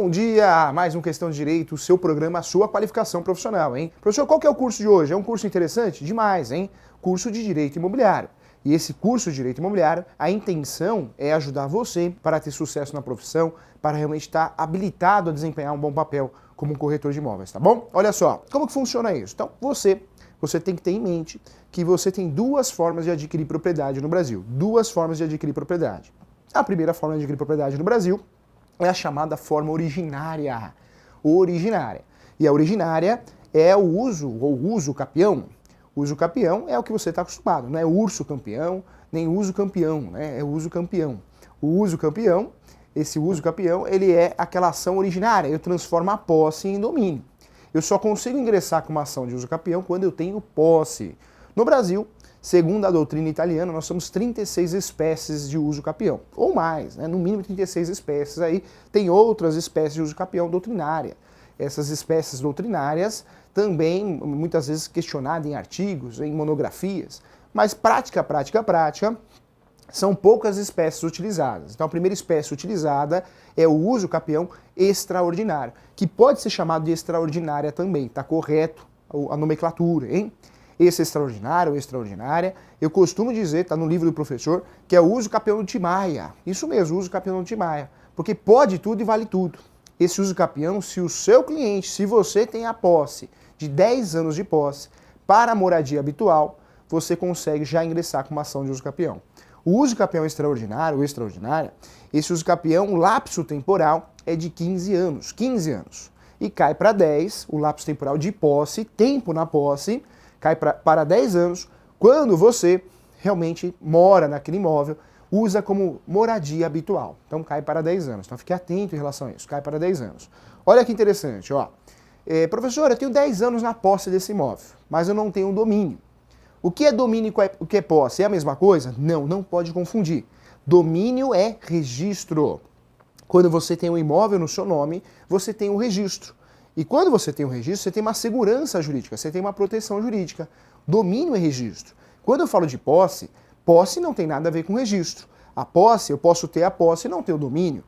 Bom dia! Mais um Questão de Direito, o seu programa, a sua qualificação profissional, hein? Professor, qual que é o curso de hoje? É um curso interessante? Demais, hein? Curso de Direito Imobiliário. E esse curso de Direito Imobiliário, a intenção é ajudar você para ter sucesso na profissão, para realmente estar habilitado a desempenhar um bom papel como um corretor de imóveis, tá bom? Olha só, como que funciona isso? Então, você tem que ter em mente que você tem duas formas de adquirir propriedade no Brasil. Duas formas de adquirir propriedade. A primeira forma de adquirir propriedade no Brasil é a chamada forma originária. E a originária é o uso, ou uso capião. Uso capião é o que você está acostumado, não é urso campeão, nem uso campeão, né? É uso campeão. O uso campeão, esse uso campeão, ele é aquela ação originária, eu transformo a posse em domínio. Eu só consigo ingressar com uma ação de uso capião quando eu tenho posse. No Brasil, segundo a doutrina italiana, nós somos 36 espécies de uso capião, ou mais, né? No mínimo 36 espécies. Aí tem outras espécies de uso capião doutrinária. Essas espécies doutrinárias também, muitas vezes questionadas em artigos, em monografias, mas prática, são poucas espécies utilizadas. Então a primeira espécie utilizada é o uso capião extraordinário, que pode ser chamado de extraordinária também, tá correto a nomenclatura, hein? Esse extraordinário ou extraordinária, eu costumo dizer, está no livro do professor, que é o uso capião do Timaya. Isso mesmo, o uso capião do Timaya. Porque pode tudo e vale tudo. Esse uso capião, se o seu cliente, se você tem a posse de 10 anos de posse para a moradia habitual, você consegue já ingressar com uma ação de uso capião. O uso capião extraordinário ou extraordinária, esse uso capião, o lapso temporal é de 15 anos. 15 anos. E cai para 10, o lapso temporal de posse, tempo na posse, cai para 10 anos, quando você realmente mora naquele imóvel, usa como moradia habitual. Então cai para 10 anos. Então fique atento em relação a isso, cai para 10 anos. Olha que interessante, ó. Professor, eu tenho 10 anos na posse desse imóvel, mas eu não tenho domínio. O que é domínio e o que é posse? É a mesma coisa? Não, não pode confundir. Domínio é registro. Quando você tem um imóvel no seu nome, você tem um registro. E quando você tem um registro, você tem uma segurança jurídica, você tem uma proteção jurídica. Domínio é registro. Quando eu falo de posse, posse não tem nada a ver com registro. A posse, eu posso ter a posse e não ter o domínio.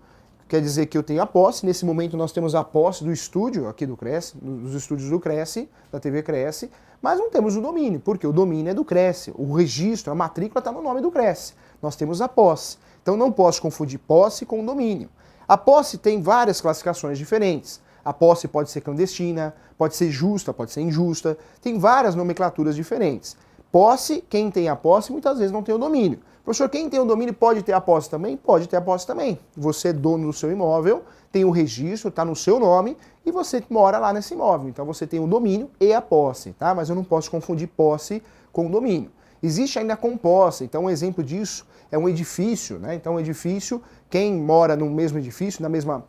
Quer dizer que eu tenho a posse, nesse momento nós temos a posse do estúdio aqui do Cresce, dos estúdios do Cresce, da TV Cresce, mas não temos o domínio, porque o domínio é do Cresce. O registro, a matrícula está no nome do Cresce. Nós temos a posse. Então não posso confundir posse com domínio. A posse tem várias classificações diferentes. A posse pode ser clandestina, pode ser justa, pode ser injusta, tem várias nomenclaturas diferentes. Posse, quem tem a posse, muitas vezes não tem o domínio. Professor, quem tem o domínio pode ter a posse também? Pode ter a posse também. Você é dono do seu imóvel, tem o registro, está no seu nome e você mora lá nesse imóvel. Então você tem o domínio e a posse, tá? Mas eu não posso confundir posse com domínio. Existe ainda a composse, então um exemplo disso é um edifício, né? Então um edifício, quem mora no mesmo edifício, na mesma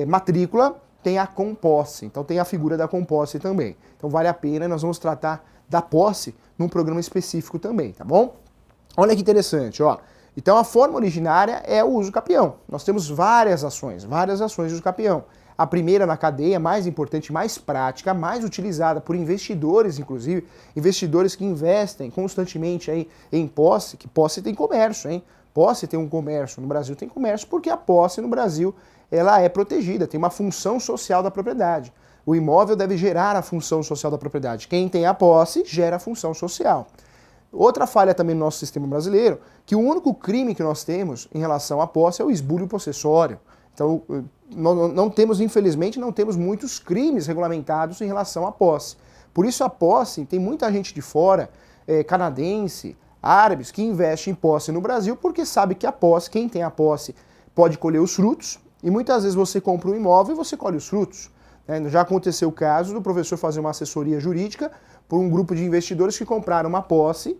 matrícula, tem a composse, então tem a figura da composse também. Então vale a pena, nós vamos tratar da posse num programa específico também, tá bom? Olha que interessante, ó. Então a forma originária é o uso capião. Nós temos várias ações de uso capião. A primeira na cadeia, mais importante, mais prática, mais utilizada por investidores, inclusive, investidores que investem constantemente aí em posse, que posse tem comércio, hein? Posse tem um comércio, no Brasil tem comércio, porque a posse no Brasil ela é protegida, tem uma função social da propriedade. O imóvel deve gerar a função social da propriedade. Quem tem a posse gera a função social. Outra falha também no nosso sistema brasileiro, que o único crime que nós temos em relação à posse é o esbulho possessório. Então, não temos, infelizmente, não temos muitos crimes regulamentados em relação à posse. Por isso a posse, tem muita gente de fora, canadense, árabes, que investe em posse no Brasil porque sabe que a posse, quem tem a posse, pode colher os frutos, e muitas vezes você compra um imóvel e você colhe os frutos. Já aconteceu o caso do professor fazer uma assessoria jurídica por um grupo de investidores que compraram uma posse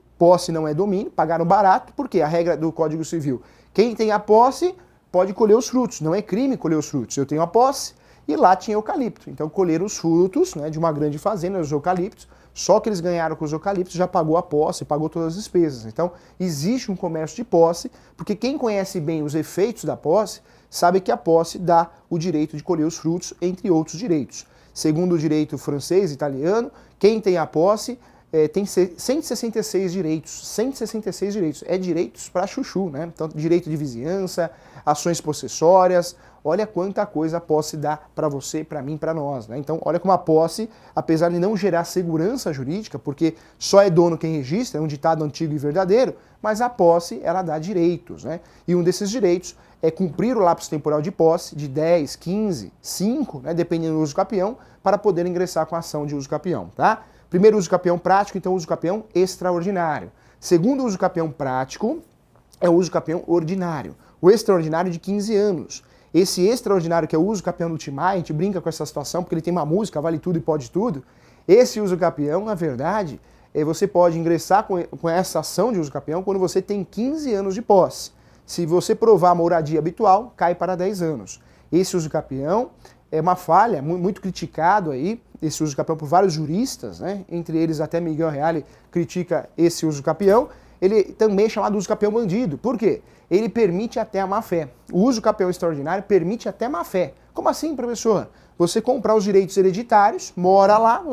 não é domínio, pagaram barato, porque a regra do Código Civil, quem tem a posse pode colher os frutos, não é crime colher os frutos. Eu tenho a posse e lá tinha eucalipto, então colheram os frutos, né, de uma grande fazenda, os eucaliptos, só que eles ganharam com os eucaliptos, já pagou a posse, pagou todas as despesas. Então existe um comércio de posse, porque quem conhece bem os efeitos da posse, sabe que a posse dá o direito de colher os frutos, entre outros direitos. Segundo o direito francês e italiano, quem tem a posse tem 166 direitos. 166 direitos. É direitos para chuchu, né? Então, direito de vizinhança, ações possessórias. Olha quanta coisa a posse dá para você, para mim, para nós, né? Então, olha como a posse, apesar de não gerar segurança jurídica, porque só é dono quem registra, é um ditado antigo e verdadeiro, mas a posse, ela dá direitos, né? E um desses direitos é cumprir o lapso temporal de posse de 10, 15, 5, né, dependendo do uso capião, para poder ingressar com a ação de uso capião, tá? Primeiro uso capião prático, então uso capião extraordinário. Segundo uso capião prático é o uso capião ordinário. O extraordinário de 15 anos. Esse extraordinário, que é o uso capião do Timaya, a gente brinca com essa situação porque ele tem uma música, vale tudo e pode tudo. Esse uso capião, na verdade, você pode ingressar com essa ação de uso capião quando você tem 15 anos de posse. Se você provar a moradia habitual, cai para 10 anos. Esse uso capião é uma falha, muito criticado aí, esse uso capião por vários juristas, né? Entre eles até Miguel Reale critica esse uso capião. Ele também é chamado uso capião bandido. Por quê? Ele permite até a má-fé. O uso capião extraordinário permite até má-fé. Como assim, professor? Você comprar os direitos hereditários, mora lá,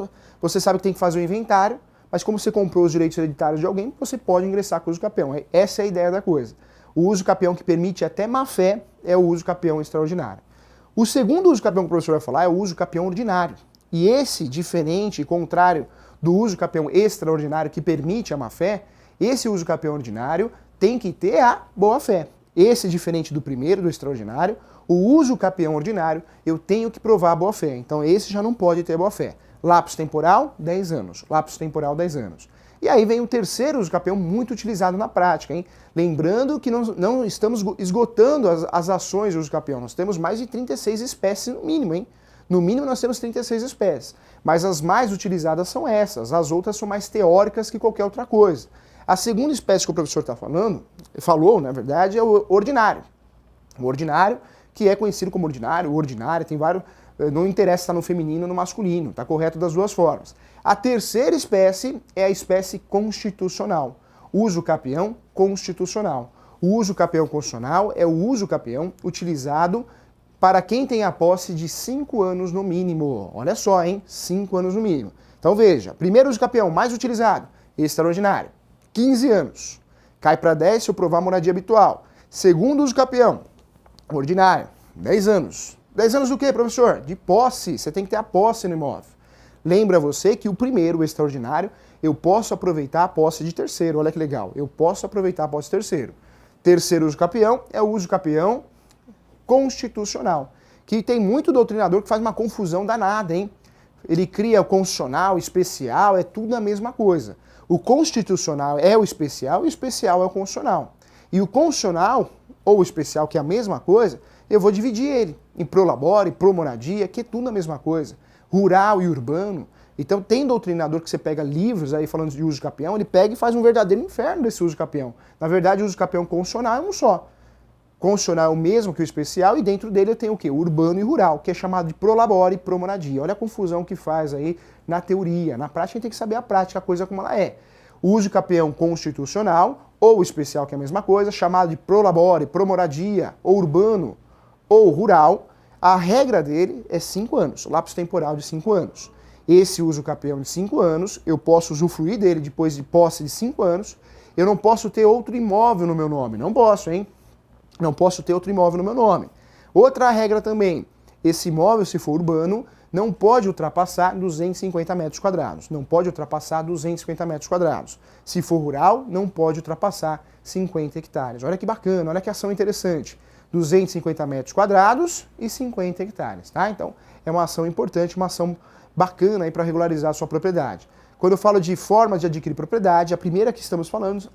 você sabe que tem que fazer o inventário, mas como você comprou os direitos hereditários de alguém, você pode ingressar com o uso capião. Essa é a ideia da coisa. O uso capião que permite até má-fé é o uso capião extraordinário. O segundo uso capião que o professor vai falar é o uso capião ordinário. E esse, diferente e contrário do uso capião extraordinário que permite a má-fé, esse uso capião ordinário tem que ter a boa-fé. Esse, diferente do primeiro, do extraordinário, o uso capião ordinário, eu tenho que provar a boa-fé. Então esse já não pode ter boa-fé. Lapso temporal, 10 anos. Lapso temporal, 10 anos. E aí vem o terceiro uso capião muito utilizado na prática, hein? Lembrando que não estamos esgotando as ações de uso capião, nós temos mais de 36 espécies no mínimo, hein? No mínimo nós temos 36 espécies, mas as mais utilizadas são essas, as outras são mais teóricas que qualquer outra coisa. A segunda espécie que o professor está falou, na verdade, é o ordinário. O ordinário, que é conhecido como ordinário, tem vários... Não interessa se está no feminino ou no masculino, está correto das duas formas. A terceira espécie é a espécie constitucional. Uso capião constitucional. O uso capião constitucional é o uso capião utilizado para quem tem a posse de 5 anos no mínimo. Olha só, hein? 5 anos no mínimo. Então veja, primeiro uso capião mais utilizado, extraordinário, 15 anos. Cai para 10 se eu provar a moradia habitual. Segundo uso capião, ordinário, 10 anos. 10 anos do quê, professor? De posse. Você tem que ter a posse no imóvel. Lembra você que o primeiro, o extraordinário, eu posso aproveitar a posse de terceiro. Olha que legal. Eu posso aproveitar a posse de terceiro. Terceiro uso capião é o uso capião constitucional, que tem muito doutrinador que faz uma confusão danada, hein? Ele cria o constitucional, especial, é tudo a mesma coisa. O constitucional é o especial e o especial é o constitucional. E o constitucional, ou o especial, que é a mesma coisa, eu vou dividir ele em prolabore, promoradia, que é tudo a mesma coisa. Rural e urbano. Então tem doutrinador que você pega livros aí falando de uso capião, ele pega e faz um verdadeiro inferno desse uso capião. Na verdade, o uso capião constitucional é um só. Constitucional é o mesmo que o especial e dentro dele eu tenho o quê? Urbano e rural, que é chamado de prolabore e promoradia. Olha a confusão que faz aí na teoria. Na prática a gente tem que saber a prática, a coisa como ela é. O uso capião constitucional, ou especial, que é a mesma coisa, chamado de prolabore, promoradia, ou urbano, ou rural, a regra dele é 5 anos, lapso temporal de 5 anos. Esse uso capião de 5 anos, eu posso usufruir dele depois de posse de 5 anos, eu não posso ter outro imóvel no meu nome, não posso, hein? Não posso ter outro imóvel no meu nome. Outra regra também, esse imóvel, se for urbano, não pode ultrapassar 250 metros quadrados. Não pode ultrapassar 250 metros quadrados. Se for rural, não pode ultrapassar 50 hectares. Olha que bacana, olha que ação interessante. 250 metros quadrados e 50 hectares, tá? Então, é uma ação importante, uma ação bacana aí para regularizar a sua propriedade. Quando eu falo de forma de adquirir propriedade, a primeira que estamos falando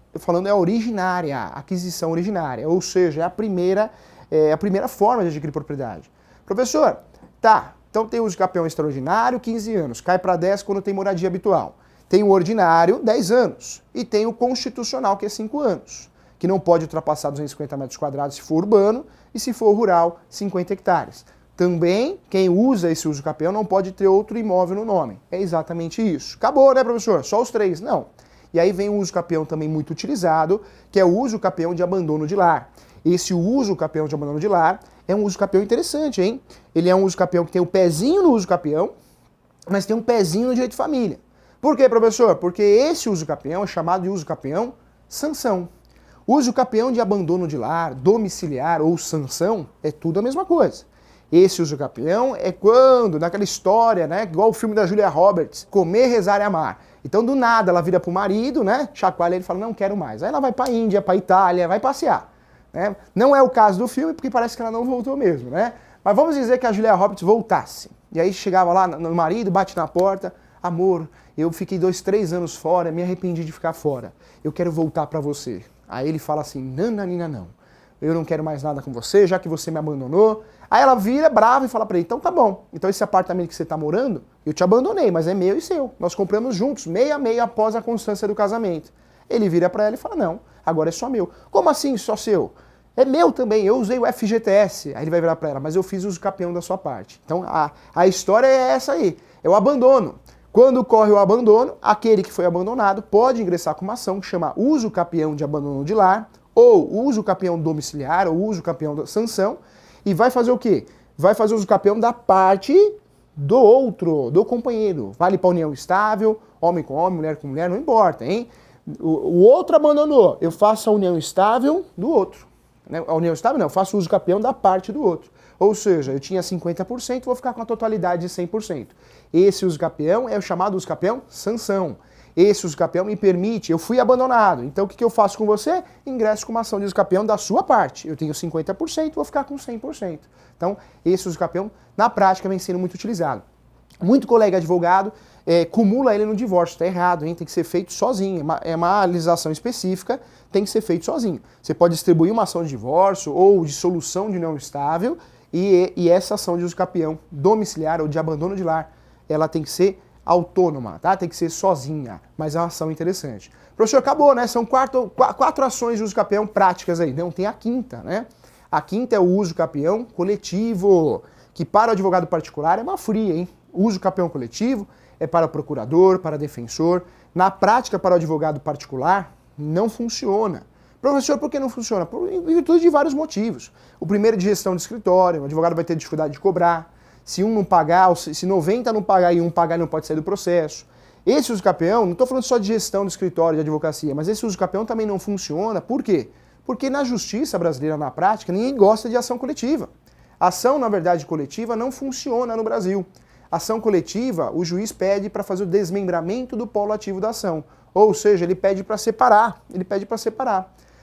é a originária, a aquisição originária, ou seja, é a primeira forma de adquirir propriedade. Professor, tá, então tem o uso capião extraordinário, 15 anos, cai para 10 quando tem moradia habitual. Tem o ordinário, 10 anos, e tem o constitucional, que é 5 anos, que não pode ultrapassar 250 metros quadrados se for urbano, e se for rural, 50 hectares. Também, quem usa esse uso capião não pode ter outro imóvel no nome. É exatamente isso. Acabou, né, professor? Só os 3? Não. E aí vem o uso capião também muito utilizado, que é o uso capião de abandono de lar. Esse uso capião de abandono de lar é um uso capião interessante, hein? Ele é um uso capião que tem o pezinho no uso capião, mas tem um pezinho no direito de família. Por quê, professor? Porque esse uso capião é chamado de uso capião sanção. Uso capião de abandono de lar, domiciliar ou sanção é tudo a mesma coisa. Esse uso capião é quando, naquela história, né, igual o filme da Julia Roberts, comer, rezar e amar. Então, do nada, ela vira pro marido, né, chacoalha ele e fala, não quero mais. Aí ela vai pra Índia, pra Itália, vai passear. Né? Não é o caso do filme, porque parece que ela não voltou mesmo, né? Mas vamos dizer que a Julia Roberts voltasse. E aí chegava lá no marido, bate na porta, amor, eu fiquei 2, 3 anos fora, me arrependi de ficar fora. Eu quero voltar pra você. Aí ele fala assim, nananina não, eu não quero mais nada com você, já que você me abandonou. Aí ela vira brava e fala pra ele, então tá bom, então esse apartamento que você tá morando, eu te abandonei, mas é meu e seu. Nós compramos juntos, meio a meio após a constância do casamento. Ele vira pra ela e fala, não, agora é só meu. Como assim só seu? É meu também, eu usei o FGTS. Aí ele vai virar pra ela, mas eu fiz uso capião da sua parte. Então a história é essa aí, é o abandono. Quando ocorre o abandono, aquele que foi abandonado pode ingressar com uma ação que chama uso capião de abandono de lar, ou uso capião domiciliar, ou uso capião da sanção, e vai fazer o quê? Vai fazer uso capião da parte do outro, do companheiro. Vale para união estável, homem com homem, mulher com mulher, não importa, hein? O outro abandonou, eu faço a união estável do outro. Né? A união estável não, eu faço uso capião da parte do outro. Ou seja, eu tinha 50%, vou ficar com a totalidade de 100%. Esse uso capião é o chamado uso capião sanção. Esse uso capião me permite, eu fui abandonado, então o que eu faço com você? Ingresso com uma ação de uso capião da sua parte. Eu tenho 50%, vou ficar com 100%. Então, esse uso capião, na prática, vem sendo muito utilizado. Muito colega advogado cumula ele no divórcio, está errado, hein? Tem que ser feito sozinho, é uma legislação específica, tem que ser feito sozinho. Você pode distribuir uma ação de divórcio ou de solução de união estável e essa ação de uso capião domiciliar ou de abandono de lar, ela tem que ser autônoma, tá? Tem que ser sozinha, mas é uma ação interessante. Professor, acabou, né? São quatro ações de uso capião práticas aí, não tem a quinta, né? A quinta é o uso capião coletivo, que para o advogado particular é uma fria, hein? O uso capião coletivo é para procurador, para defensor. Na prática, para o advogado particular, não funciona. Professor, por que não funciona? Em virtude de vários motivos. O primeiro é de gestão de escritório, o advogado vai ter dificuldade de cobrar. Se um não pagar, se 90 não pagar e um pagar, ele não pode sair do processo. Esse uso capião, não estou falando só de gestão de escritório, de advocacia, mas esse uso capião também não funciona. Por quê? Porque na justiça brasileira, na prática, ninguém gosta de ação coletiva. A ação, na verdade, coletiva não funciona no Brasil. Ação coletiva, o juiz pede para fazer o desmembramento do polo ativo da ação. Ou seja, ele pede para separar.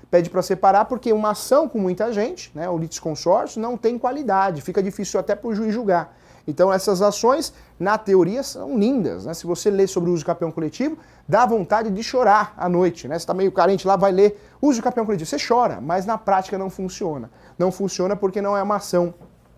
Pede para separar porque uma ação com muita gente, né, o litisconsórcio, não tem qualidade, fica difícil até para o juiz julgar. Então essas ações, na teoria, são lindas. Né? Se você lê sobre o uso capião coletivo, dá vontade de chorar à noite. Né? Você está meio carente lá, vai ler uso capião coletivo. Você chora, mas na prática não funciona. Não funciona porque não é uma ação,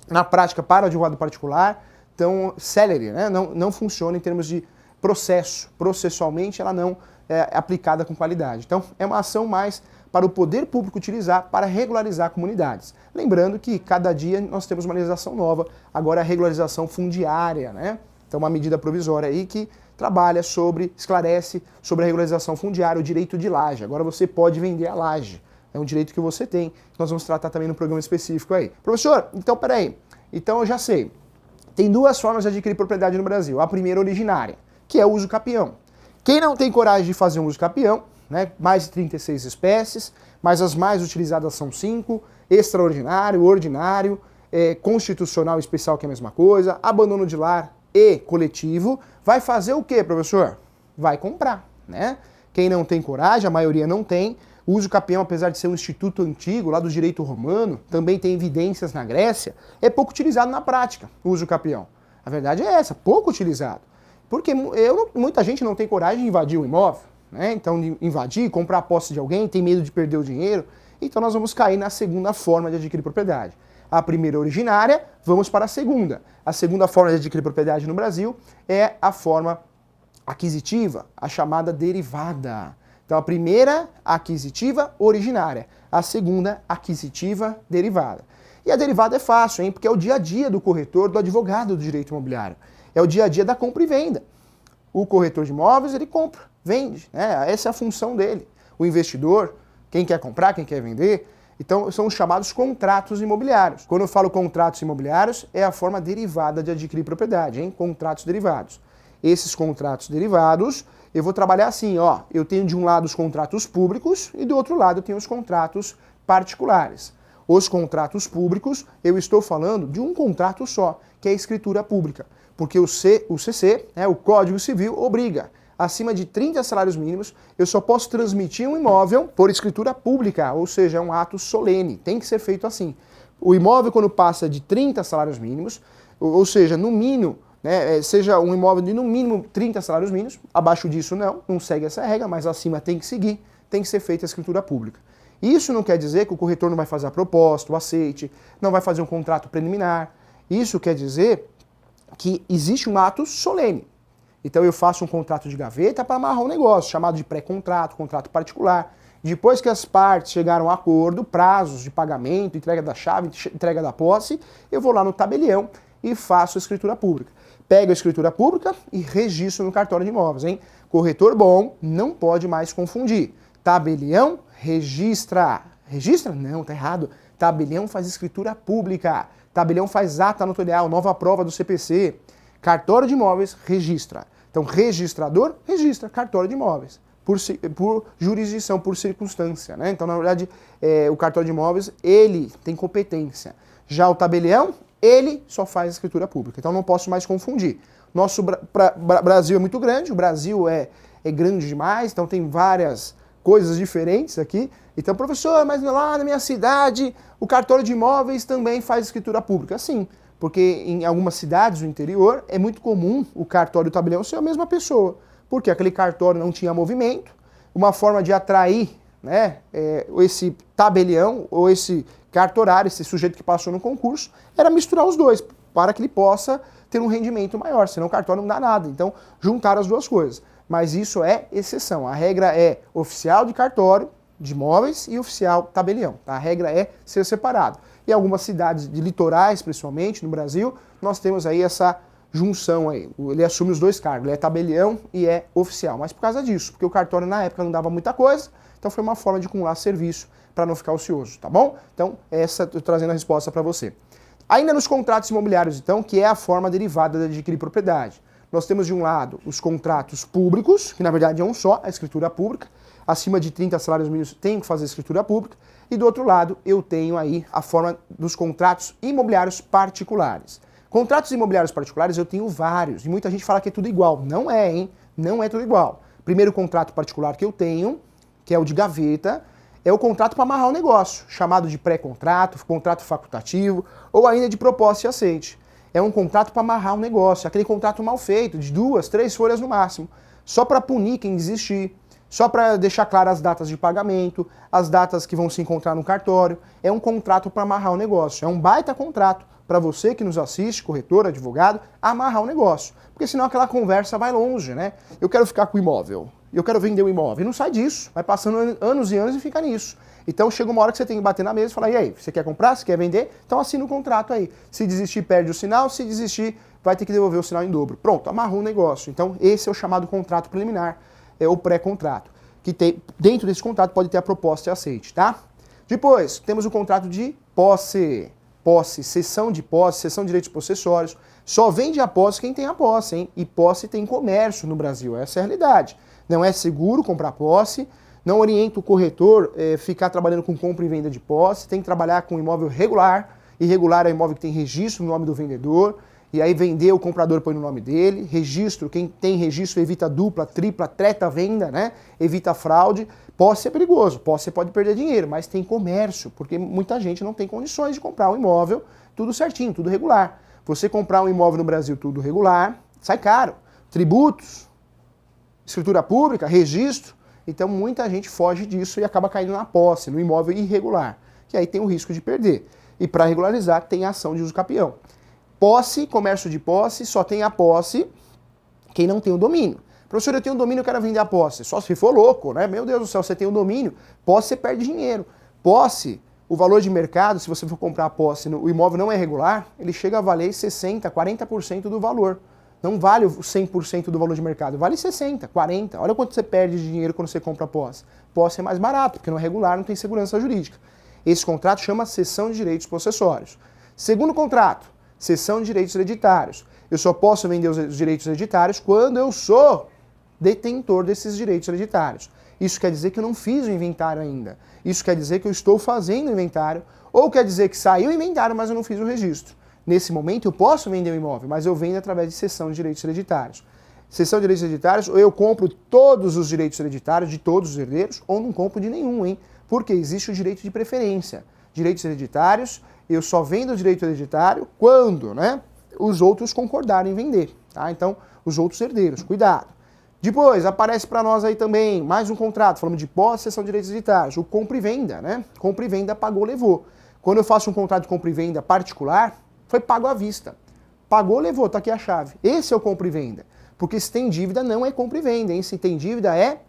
na prática, para o advogado particular, tão célere, né? Não funciona em termos de processo. Processualmente, ela não é aplicada com qualidade. Então, é uma ação mais para o poder público utilizar para regularizar comunidades. Lembrando que cada dia nós temos uma legislação nova, agora a regularização fundiária, né? Então, uma medida provisória aí que trabalha esclarece sobre a regularização fundiária, o direito de laje. Agora você pode vender a laje. É um direito que você tem. Nós vamos tratar também no programa específico aí. Professor, então peraí. Então eu já sei. Tem duas formas de adquirir propriedade no Brasil. A primeira originária, que é o uso capião. Quem não tem coragem de fazer um uso capião, né, mais de 36 espécies, mas as mais utilizadas são 5, extraordinário, ordinário, constitucional e especial, que é a mesma coisa, abandono de lar e coletivo, vai fazer o quê, professor? Vai comprar, né? Quem não tem coragem, a maioria não tem. O uso capião, apesar de ser um instituto antigo, lá do direito romano, também tem evidências na Grécia, é pouco utilizado na prática, o uso capião. A verdade é essa, pouco utilizado. Porque muita gente não tem coragem de invadir o imóvel, né? Então, de invadir, comprar a posse de alguém, tem medo de perder o dinheiro. Então, nós vamos cair na segunda forma de adquirir propriedade. A primeira originária, vamos para a segunda. A segunda forma de adquirir propriedade no Brasil é a forma aquisitiva, a chamada derivada. Então, a primeira, aquisitiva originária. A segunda, aquisitiva derivada. E a derivada é fácil, hein? Porque é o dia a dia do corretor, do advogado do direito imobiliário. É o dia a dia da compra e venda. O corretor de imóveis, ele compra, vende. Né? Essa é a função dele. O investidor, quem quer comprar, quem quer vender. Então, são os chamados contratos imobiliários. Quando eu falo contratos imobiliários, é a forma derivada de adquirir propriedade, hein? Contratos derivados. Esses contratos derivados, eu vou trabalhar assim, ó, eu tenho de um lado os contratos públicos e do outro lado eu tenho os contratos particulares. Os contratos públicos, eu estou falando de um contrato só, que é a escritura pública, porque o CC, o Código Civil, obriga, acima de 30 salários mínimos, eu só posso transmitir um imóvel por escritura pública, ou seja, é um ato solene, tem que ser feito assim. O imóvel, quando passa de 30 salários mínimos, ou seja, no mínimo, seja um imóvel de no mínimo 30 salários mínimos, abaixo disso não segue essa regra, mas acima tem que seguir, tem que ser feita a escritura pública. Isso não quer dizer que o corretor não vai fazer a proposta, o aceite, não vai fazer um contrato preliminar. Isso quer dizer que existe um ato solene. Então eu faço um contrato de gaveta para amarrar um negócio, chamado de pré-contrato, contrato particular. Depois que as partes chegaram a acordo, prazos de pagamento, entrega da chave, entrega da posse, eu vou lá no tabelião e faço a escritura pública. Pego a escritura pública e registro no cartório de imóveis, hein? Corretor bom não pode mais confundir. Tabelião registra. Registra? Não, tá errado. Tabelião faz escritura pública. Tabelião faz ata notarial, nova prova do CPC. Cartório de imóveis registra. Então, registrador registra cartório de imóveis. Por jurisdição, por circunstância, né? Então, na verdade, o cartório de imóveis, ele tem competência. Já o tabelião, ele só faz escritura pública. Então, não posso mais confundir. Nosso Brasil é muito grande, o Brasil é grande demais, então tem várias coisas diferentes aqui. Então, professor, mas lá na minha cidade, o cartório de imóveis também faz escritura pública. Sim, porque em algumas cidades do interior é muito comum o cartório e o tabelião ser a mesma pessoa, porque aquele cartório não tinha movimento. Uma forma de atrair, esse tabelião ou esse cartorário, esse sujeito que passou no concurso, era misturar os dois, para que ele possa ter um rendimento maior, senão o cartório não dá nada. Então, juntar as duas coisas. Mas isso é exceção. A regra é oficial de cartório de imóveis e oficial tabelião. Tá? A regra é ser separado. Em algumas cidades de litorais, principalmente no Brasil, nós temos aí essa junção aí. Ele assume os dois cargos, ele é tabelião e é oficial. Mas por causa disso, porque o cartório na época não dava muita coisa, então foi uma forma de acumular serviço para não ficar ocioso, tá bom? Então, essa eu tô trazendo a resposta para você. Ainda nos contratos imobiliários, então, que é a forma derivada de adquirir propriedade. Nós temos de um lado os contratos públicos, que na verdade é um só, a escritura pública. Acima de 30 salários mínimos tem que fazer escritura pública. E do outro lado eu tenho aí a forma dos contratos imobiliários particulares. Contratos imobiliários particulares eu tenho vários, e muita gente fala que é tudo igual. Não é, hein? Não é tudo igual. Primeiro contrato particular que eu tenho, que é o de gaveta, é o contrato para amarrar o negócio, chamado de pré-contrato, contrato facultativo, ou ainda de proposta e aceite. É um contrato para amarrar um negócio, aquele contrato mal feito, de 2, 3 folhas no máximo, só para punir quem desistir, só para deixar claras as datas de pagamento, as datas que vão se encontrar no cartório. É um contrato para amarrar o negócio, é um baita contrato para você que nos assiste, corretor, advogado, amarrar o negócio. Porque senão aquela conversa vai longe, né? Eu quero ficar com o imóvel, eu quero vender o imóvel, e não sai disso, vai passando anos e anos e fica nisso. Então chega uma hora que você tem que bater na mesa e falar, e aí, você quer comprar, você quer vender? Então assina o contrato aí. Se desistir, perde o sinal, se desistir, vai ter que devolver o sinal em dobro. Pronto, amarrou o negócio. Então esse é o chamado contrato preliminar, é o pré-contrato. Que tem, dentro desse contrato pode ter a proposta e aceite, tá? Depois, temos o contrato de posse. Posse, cessão de posse, cessão de direitos possessórios. Só vende a posse quem tem a posse, hein? E posse tem comércio no Brasil, essa é a realidade. Não é seguro comprar posse, não orienta o corretor ficar trabalhando com compra e venda de posse, tem que trabalhar com imóvel regular. Irregular é imóvel que tem registro no nome do vendedor, e aí vender o comprador põe no nome dele. Registro, quem tem registro evita dupla, tripla, treta venda, né? Evita fraude. Posse é perigoso, posse você pode perder dinheiro, mas tem comércio, porque muita gente não tem condições de comprar um imóvel tudo certinho, tudo regular. Você comprar um imóvel no Brasil tudo regular, sai caro. Tributos, escritura pública, registro. Então muita gente foge disso e acaba caindo na posse, no imóvel irregular, que aí tem o risco de perder. E para regularizar tem a ação de uso capião. Posse, comércio de posse, só tem a posse quem não tem o domínio. Professor, eu tenho um domínio, eu quero vender a posse. Só se for louco, né? Meu Deus do céu, você tem um domínio, posse você perde dinheiro. Posse, o valor de mercado, se você for comprar a posse, o imóvel não é regular, ele chega a valer 60%, 40% do valor. Não vale o 100% do valor de mercado, vale 60%, 40%. Olha quanto você perde de dinheiro quando você compra a posse. Posse é mais barato, porque não é regular, não tem segurança jurídica. Esse contrato chama cessão de direitos possessórios. Segundo contrato, Cessão de direitos hereditários. Eu só posso vender os direitos hereditários quando eu sou detentor desses direitos hereditários. Isso quer dizer que eu não fiz o inventário ainda. Isso quer dizer que eu estou fazendo o inventário, ou quer dizer que saiu o inventário, mas eu não fiz o registro. Nesse momento eu posso vender o imóvel, mas eu vendo através de cessão de direitos hereditários. Cessão de direitos hereditários, ou eu compro todos os direitos hereditários de todos os herdeiros, ou não compro de nenhum, hein? Porque existe o direito de preferência. Direitos hereditários, eu só vendo o direito hereditário quando, né, os outros concordarem em vender, tá? Então, os outros herdeiros, cuidado. Depois, aparece para nós aí também mais um contrato, falando de posse, cessão de direitos hereditários, o compra e venda, né? Compra e venda, pagou, levou. Quando eu faço um contrato de compra e venda particular, foi pago à vista. Pagou, levou, tá aqui a chave. Esse é o compra e venda. Porque se tem dívida, não é compra e venda, hein? Se tem dívida, é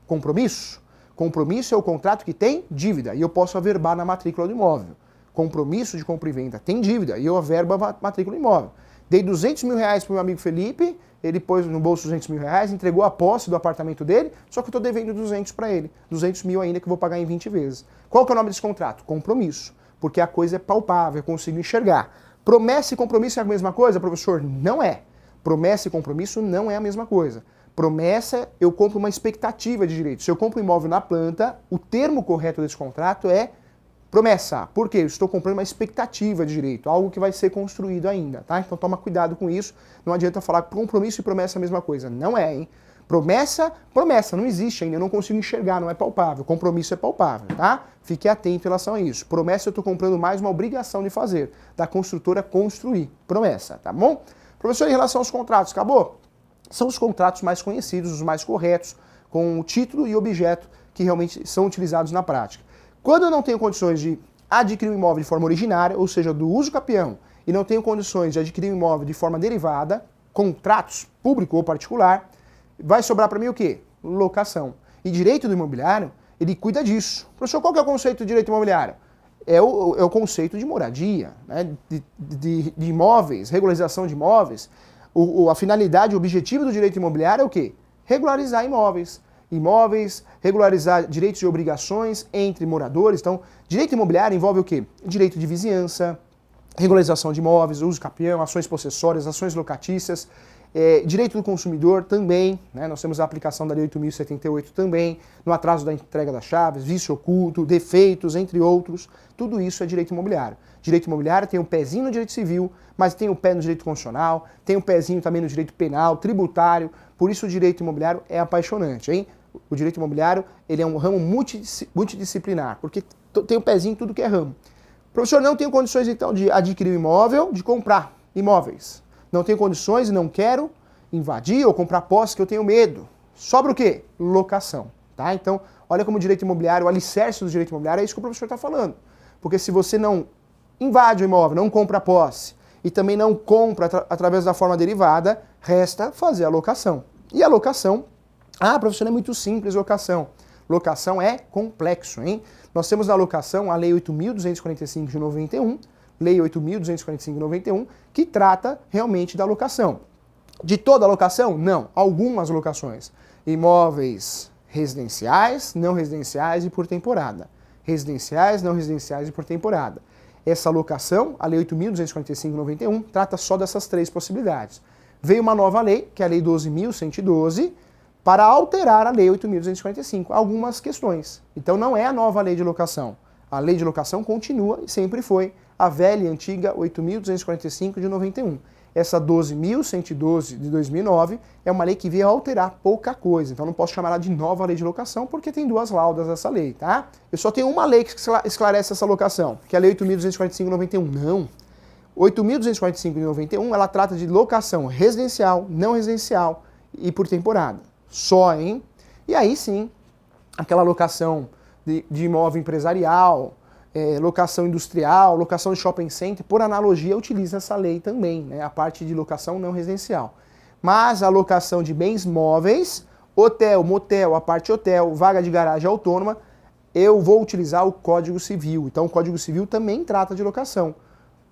compromisso. Compromisso é o contrato que tem dívida, e eu posso averbar na matrícula do imóvel. Compromisso de compra e venda tem dívida, e eu averbo a matrícula do imóvel. Dei 200 mil reais para o meu amigo Felipe, ele pôs no bolso 200 mil reais, entregou a posse do apartamento dele, só que eu estou devendo 200 para ele. 200 mil ainda que eu vou pagar em 20 vezes. Qual que é o nome desse contrato? Compromisso. Porque a coisa é palpável, eu consigo enxergar. Promessa e compromisso é a mesma coisa, professor? Não é. Promessa e compromisso não é a mesma coisa. Promessa, eu compro uma expectativa de direito. Se eu compro um imóvel na planta, o termo correto desse contrato é promessa. Por quê? Eu estou comprando uma expectativa de direito, algo que vai ser construído ainda, tá? Então toma cuidado com isso. Não adianta falar que compromisso e promessa é a mesma coisa. Não é, hein? Promessa, não existe ainda, eu não consigo enxergar, não é palpável. Compromisso é palpável, tá? Fique atento em relação a isso. Promessa, eu estou comprando mais uma obrigação de fazer, da construtora construir. Promessa, tá bom? Professor, em relação aos contratos, acabou? São os contratos mais conhecidos, os mais corretos, com o título e objeto que realmente são utilizados na prática. Quando eu não tenho condições de adquirir um imóvel de forma originária, ou seja, do uso capião, e não tenho condições de adquirir um imóvel de forma derivada, contratos público ou particular, vai sobrar para mim o quê? Locação. E direito do imobiliário, ele cuida disso. Professor, qual que é o conceito de direito imobiliário? É o conceito de moradia, né? de imóveis, regularização de imóveis. A finalidade, o objetivo do direito imobiliário é o quê? Regularizar imóveis. Imóveis, regularizar direitos e obrigações entre moradores. Então, direito imobiliário envolve o quê? Direito de vizinhança, regularização de imóveis, uso capião, ações possessórias, ações locatícias, direito do consumidor também, né? Nós temos a aplicação da Lei 8.078 também, no atraso da entrega das chaves, vício oculto, defeitos, entre outros. Tudo isso é direito imobiliário. Direito imobiliário tem um pezinho no direito civil, mas tem o pé no direito constitucional, tem um pezinho também no direito penal, tributário. Por isso o direito imobiliário é apaixonante, hein? O direito imobiliário, ele é um ramo multidisciplinar, porque tem um pezinho em tudo que é ramo. Professor, não tenho condições então de adquirir um imóvel, de comprar imóveis. Não tenho condições e não quero invadir ou comprar posse que eu tenho medo. Sobra o quê? Locação, tá? Então, olha como o direito imobiliário, o alicerce do direito imobiliário é isso que o professor está falando. Porque se você não invade o imóvel, não compra posse e também não compra através da forma derivada, resta fazer a locação. E a locação, professor, é muito simples locação. Locação é complexo, hein? Nós temos na locação a Lei 8.245 de 91, Lei 8.245 de 91, que trata realmente da locação. De toda a locação? Não. Algumas locações. Imóveis residenciais, não residenciais e por temporada. Residenciais, não residenciais e por temporada. Essa locação, a Lei 8.245 de 91, trata só dessas três possibilidades. Veio uma nova lei, que é a Lei 12.112, para alterar a Lei 8.245, algumas questões. Então não é a nova lei de locação. A lei de locação continua e sempre foi a velha e antiga 8.245 de 91. Essa 12.112 de 2009 é uma lei que veio alterar pouca coisa. Então não posso chamar ela de nova lei de locação porque tem duas laudas dessa lei, tá? Eu só tenho uma lei que esclarece essa locação, que é a Lei 8.245 de 91. Não. 8.245 de 91, ela trata de locação residencial, não residencial e por temporada. Só, hein? E aí sim, aquela locação de imóvel empresarial, locação industrial, locação de shopping center, por analogia, utiliza essa lei também, né? A parte de locação não residencial. Mas a locação de bens móveis, hotel, motel, a parte hotel, vaga de garagem autônoma, eu vou utilizar o Código Civil. Então o Código Civil também trata de locação.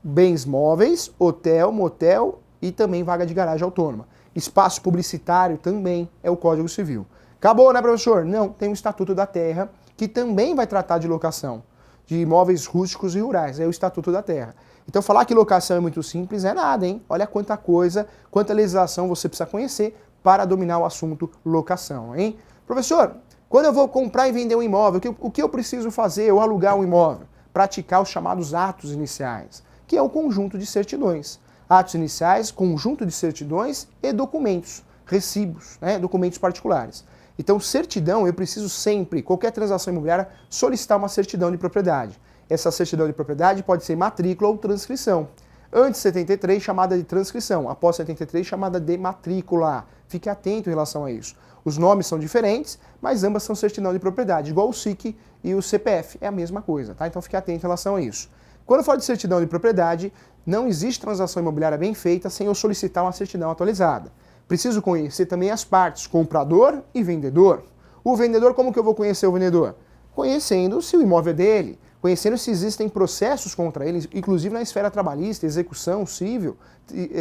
Bens móveis, hotel, motel e também vaga de garagem autônoma. Espaço publicitário também é o Código Civil. Acabou, né, professor? Não, tem o Estatuto da Terra, que também vai tratar de locação de imóveis rústicos e rurais, é o Estatuto da Terra. Então falar que locação é muito simples é nada, hein? Olha quanta coisa, quanta legislação você precisa conhecer para dominar o assunto locação, hein? Professor, quando eu vou comprar e vender um imóvel, o que eu preciso fazer ou alugar um imóvel? Praticar os chamados atos iniciais, que é o conjunto de certidões. Atos iniciais, conjunto de certidões e documentos, recibos, né? Documentos particulares. Então, certidão, eu preciso sempre, qualquer transação imobiliária, solicitar uma certidão de propriedade. Essa certidão de propriedade pode ser matrícula ou transcrição. Antes de 73, chamada de transcrição. Após 73, chamada de matrícula. Fique atento em relação a isso. Os nomes são diferentes, mas ambas são certidão de propriedade, igual o SIC e o CPF. É a mesma coisa, tá? Então fique atento em relação a isso. Quando eu falo de certidão de propriedade, não existe transação imobiliária bem feita sem eu solicitar uma certidão atualizada. Preciso conhecer também as partes, comprador e vendedor. O vendedor, como que eu vou conhecer o vendedor? Conhecendo se o imóvel é dele, conhecendo se existem processos contra ele, inclusive na esfera trabalhista, execução civil,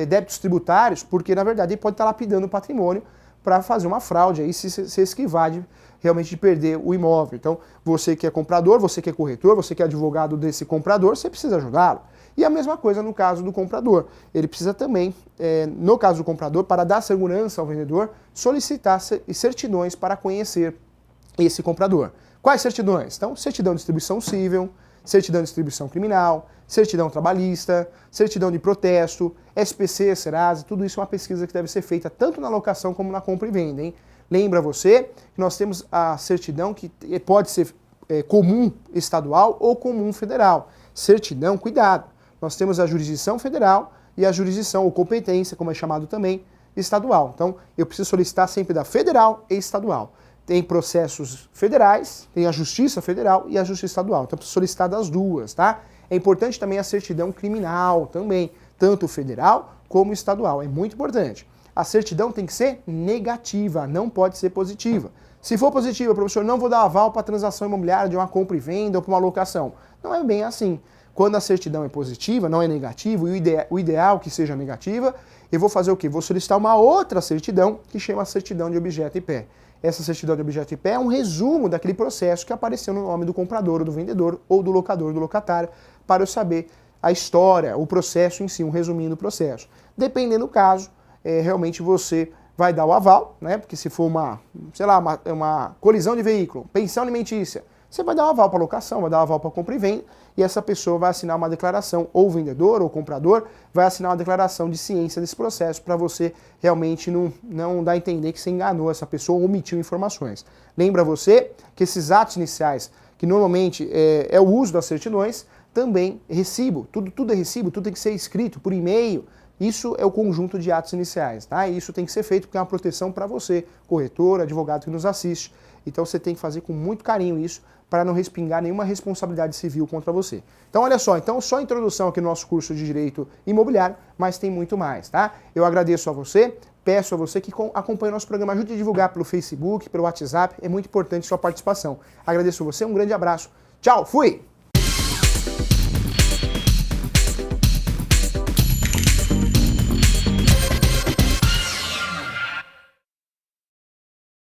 débitos tributários, porque na verdade ele pode estar lapidando o patrimônio para fazer uma fraude, aí se esquivar realmente de perder o imóvel. Então, você que é comprador, você que é corretor, você que é advogado desse comprador, você precisa ajudá-lo. E a mesma coisa no caso do comprador. Ele precisa também, no caso do comprador, para dar segurança ao vendedor, solicitar certidões para conhecer esse comprador. Quais certidões? Então, certidão de distribuição civil, certidão de distribuição criminal, certidão trabalhista, certidão de protesto, SPC, Serasa, tudo isso é uma pesquisa que deve ser feita tanto na locação como na compra e venda, hein? Lembra você que nós temos a certidão que pode ser comum estadual ou comum federal. Certidão, cuidado. Nós temos a jurisdição federal e a jurisdição, ou competência, como é chamado também, estadual. Então, eu preciso solicitar sempre da federal e estadual. Tem processos federais, tem a Justiça Federal e a Justiça Estadual. Então, eu preciso solicitar das duas, tá? É importante também a certidão criminal também, tanto federal como estadual. É muito importante. A certidão tem que ser negativa, não pode ser positiva. Se for positiva, professor, não vou dar aval para a transação imobiliária de uma compra e venda ou para uma locação. Não é bem assim. Quando a certidão é positiva, não é negativa, e o ideal que seja negativa, eu vou fazer o quê? Vou solicitar uma outra certidão que chama certidão de objeto e pé. Essa certidão de objeto e pé é um resumo daquele processo que apareceu no nome do comprador ou do vendedor ou do locador ou do locatário para eu saber a história, o processo em si, um resuminho do processo. Dependendo do caso, realmente você vai dar o aval, né? Porque se for uma colisão de veículo, pensão alimentícia, você vai dar o aval para locação, vai dar o aval para compra e venda, e essa pessoa vai assinar uma declaração, ou o vendedor ou o comprador vai assinar uma declaração de ciência desse processo para você realmente não dar a entender que você enganou essa pessoa ou omitiu informações. Lembra você que esses atos iniciais, que normalmente é o uso das certidões, também recibo, tudo é recibo, tudo tem que ser escrito por e-mail. Isso é o conjunto de atos iniciais, tá? E isso tem que ser feito porque é uma proteção para você, corretor, advogado que nos assiste. Então você tem que fazer com muito carinho isso para não respingar nenhuma responsabilidade civil contra você. Então olha só, só a introdução aqui no nosso curso de Direito Imobiliário, mas tem muito mais, tá? Eu agradeço a você, peço a você que acompanhe o nosso programa, ajude a divulgar pelo Facebook, pelo WhatsApp, é muito importante sua participação. Agradeço a você, um grande abraço. Tchau, fui!